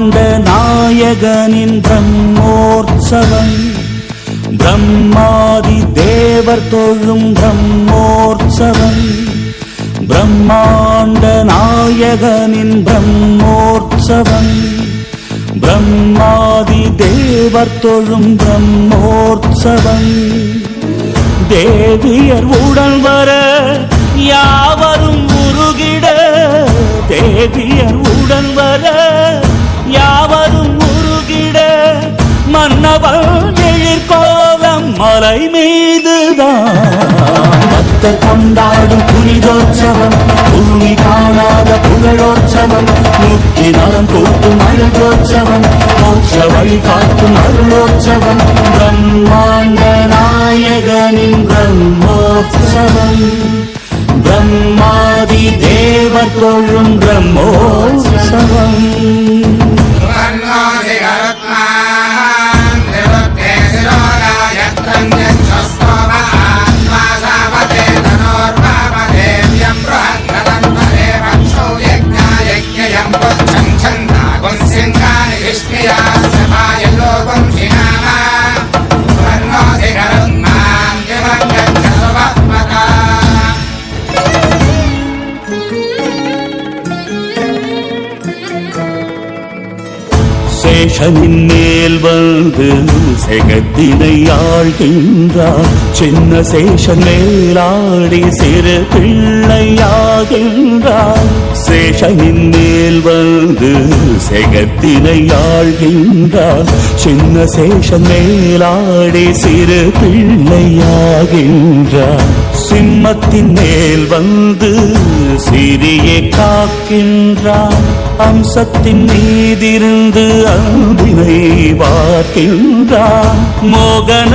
பிரம்மாண்ட நாயகனின் பிரம்மோற்சவம் பிரம்மாதி தேவர் தொழும் பிரம்மோற்சவம் பிரம்மாண்ட நாயகனின் பிரம்மோற்சவம் பிரம்மாதி தேவர் தொழும் பிரம்மோற்சவம் தேவியர் உடன் வர யாவரும் உருகிட தேவியர் உடன் வர யாவரும் உருகிட மன்னவன் எழிற்கோலம் மலை மீதுதான் பக்தர் கொண்டாடும் புனிதோற்சவம் பூமி காணாத புகழோற்சவம் முக்தி நலம் கூட்டும் அழகோற்சவம் மோட்ச வழி காட்டும் அருளோற்சவம் பிரம்மாண்ட நாயகனின் பிரம்மோற்சவம் பிரம்மாதி தேவர் தொழும் பிரம்மோற்சவம் சேஷனின் மேல் வந்து செகத்தினை ஆழ்கின்றார் சின்ன சேஷன் மேலாடி சிறு பிள்ளையாகின்றார் சேஷனின் மேல் வந்து செகத்தினை ஆழ்கின்றார் சின்ன சேஷன் மேலாடி சிறு பிள்ளையாகின்றார் சிம்மத்தின் மேல் வந்து சிறியை காக்கின்றார் அம்சத்தின் மீதிருந்து அன்பினை வார்க்கின்றான் மோகன